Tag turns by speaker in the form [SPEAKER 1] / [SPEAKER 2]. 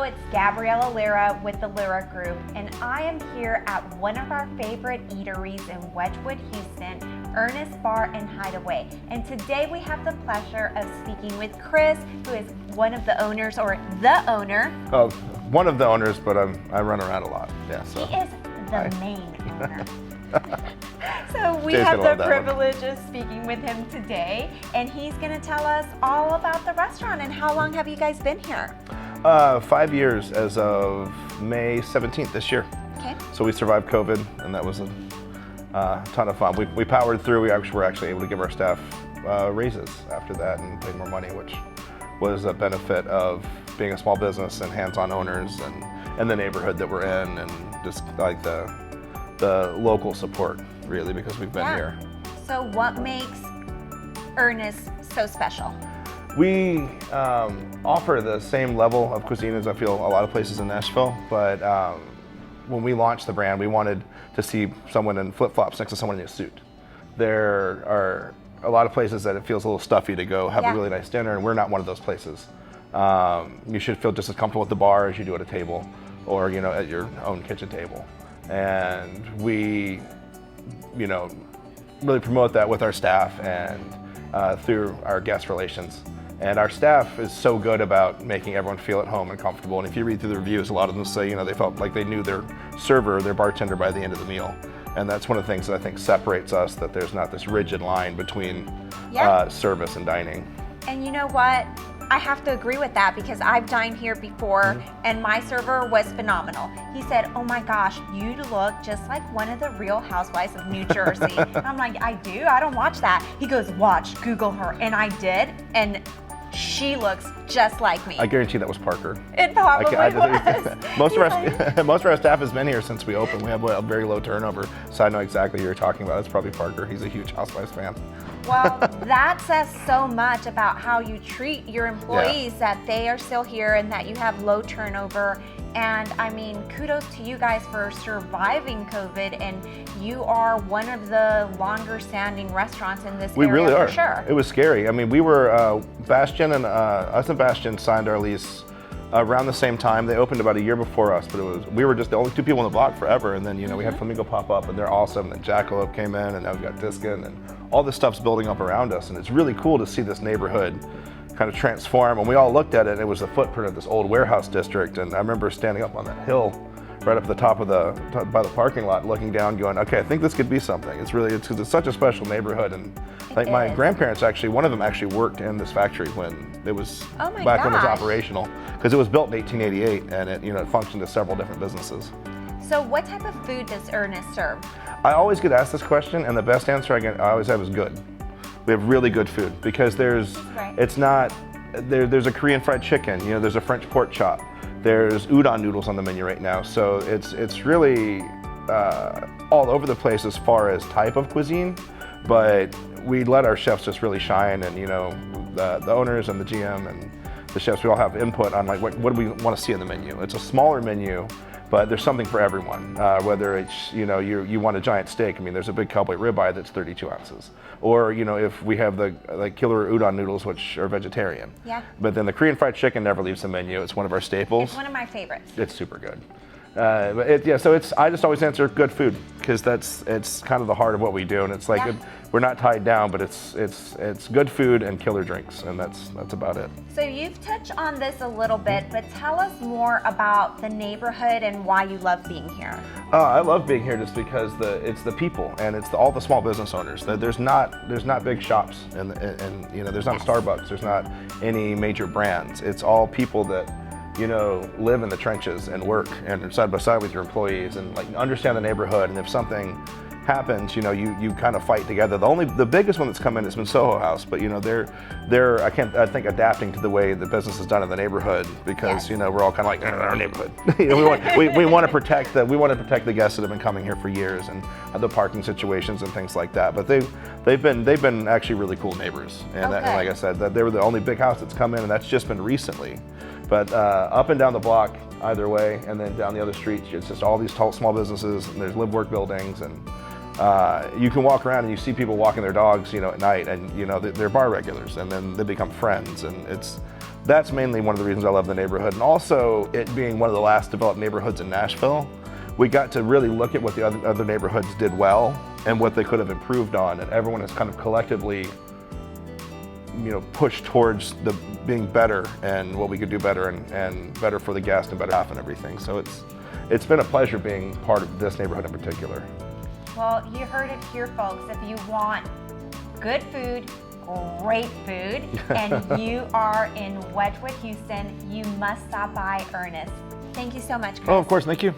[SPEAKER 1] Hello, it's Gabriela Lira with the Lira Group, and I am here at one of our favorite eateries in Wedgewood, Houston, Earnest Bar Hideaway. And today we have the pleasure of speaking with Chris, who is one of the owners, or the owner.
[SPEAKER 2] Oh, one of the owners, but I run around a lot. Yeah, so.
[SPEAKER 1] He is the main owner. So we
[SPEAKER 2] Jay's
[SPEAKER 1] have
[SPEAKER 2] gonna
[SPEAKER 1] the
[SPEAKER 2] love that
[SPEAKER 1] privilege of speaking with him today, and he's going to tell us all about the restaurant. And how long have you guys been here?
[SPEAKER 2] 5 years as of May 17th this year.
[SPEAKER 1] Okay.
[SPEAKER 2] So we survived COVID, and that was a ton of fun. We powered through. We were actually able to give our staff raises after that and paid more money, which was a benefit of being a small business and hands-on owners and the neighborhood that we're in, and just like the local support, really, because we've been here.
[SPEAKER 1] So what makes Earnest so special?
[SPEAKER 2] We offer the same level of cuisine as I feel a lot of places in Nashville, but when we launched the brand, we wanted to see someone in flip-flops next to someone in a suit. There are a lot of places that it feels a little stuffy to go have a really nice dinner, and we're not one of those places. You should feel just as comfortable at the bar as you do at a table, or at your own kitchen table. And we, really promote that with our staff and through our guest relations. And our staff is so good about making everyone feel at home and comfortable. And if you read through the reviews, a lot of them say, they felt like they knew their server, their bartender by the end of the meal. And that's one of the things that I think separates us, that there's not this rigid line between service and dining.
[SPEAKER 1] And you know what? I have to agree with that, because I've dined here before and my server was phenomenal. He said, "Oh my gosh, you look just like one of the Real Housewives of New Jersey." And I'm like, "I do? I don't watch that." He goes, "Watch, Google her." And I did, and she looks just like me.
[SPEAKER 2] I guarantee that was Parker.
[SPEAKER 1] It probably was.
[SPEAKER 2] Most of our staff has been here since we opened. We have a very low turnover, so I know exactly who you're talking about. It's probably Parker. He's a huge Housewives fan.
[SPEAKER 1] Well, that says so much about how you treat your employees, that they are still here and that you have low turnover. And I mean, kudos to you guys for surviving COVID, and you are one of the longer standing restaurants in this area.
[SPEAKER 2] We really are.
[SPEAKER 1] For sure.
[SPEAKER 2] It was scary. I mean, we were, Bastion and us and Bastion signed our lease around the same time. They opened about a year before us, but we were just the only two people on the block forever. And then, we had Flamingo pop up, and they're awesome. And Jackalope came in, and now we've got Diskin, and all this stuff's building up around us. And it's really cool to see this neighborhood kind of transform. When we all looked at it, it was the footprint of this old warehouse district. And I remember standing up on that hill right up at the top of by the parking lot, looking down, going, okay, I think this could be something. It's such a special neighborhood. And like my grandparents, one of them actually worked in this factory when it was back when it was operational, because it was built in 1888, and it functioned as several different businesses.
[SPEAKER 1] So what type of food does Earnest serve?
[SPEAKER 2] I always get asked this question, and the best answer I always have is good. We have really good food, because there's a Korean fried chicken, there's a French pork chop, there's udon noodles on the menu right now. So it's really all over the place as far as type of cuisine, but we let our chefs just really shine, and the owners and the GM and the chefs, we all have input on what do we want to see in the menu. It's a smaller menu, but there's something for everyone. Whether it's you want a giant steak, there's a big cowboy ribeye that's 32 ounces, or if we have the killer udon noodles, which are vegetarian. Yeah. But then the Korean fried chicken never leaves the menu. It's one of our staples.
[SPEAKER 1] It's one of my favorites.
[SPEAKER 2] It's super good. So I just always answer good food, because it's kind of the heart of what we do, and it's like we're not tied down, but it's good food and killer drinks, and that's about it.
[SPEAKER 1] So you've touched on this a little bit, but tell us more about the neighborhood and why you love being here.
[SPEAKER 2] I love being here just because it's the people, and it's all the small business owners. There's not big shops, and there's not a Starbucks, there's not any major brands. It's all people that live in the trenches and work and are side by side with your employees, and understand the neighborhood. And if something happens, you kind of fight together. The biggest one that's come in has been Soho House, but they're I think adapting to the way the business is done in the neighborhood, because we're all kind of like our neighborhood. we want to protect the guests that have been coming here for years, and the parking situations and things like that. But they've been actually really cool neighbors, and like I said, that they were the only big house that's come in, and that's just been recently. But up and down the block, either way, and then down the other streets, it's just all these tall, small businesses, and there's live-work buildings, and you can walk around and you see people walking their dogs, at night, and they're bar regulars, and then they become friends, and that's mainly one of the reasons I love the neighborhood. And also it being one of the last developed neighborhoods in Nashville, we got to really look at what the other neighborhoods did well and what they could have improved on. And everyone has kind of collectively, pushed towards being better and what we could do better and better for the guest and better off and everything. So it's been a pleasure being part of this neighborhood in particular.
[SPEAKER 1] Well, you heard it here, folks. If you want good food, great food, and you are in Wedgewood, Houston, you must stop by Earnest. Thank you so much, Chris.
[SPEAKER 2] Oh, of course. Thank you.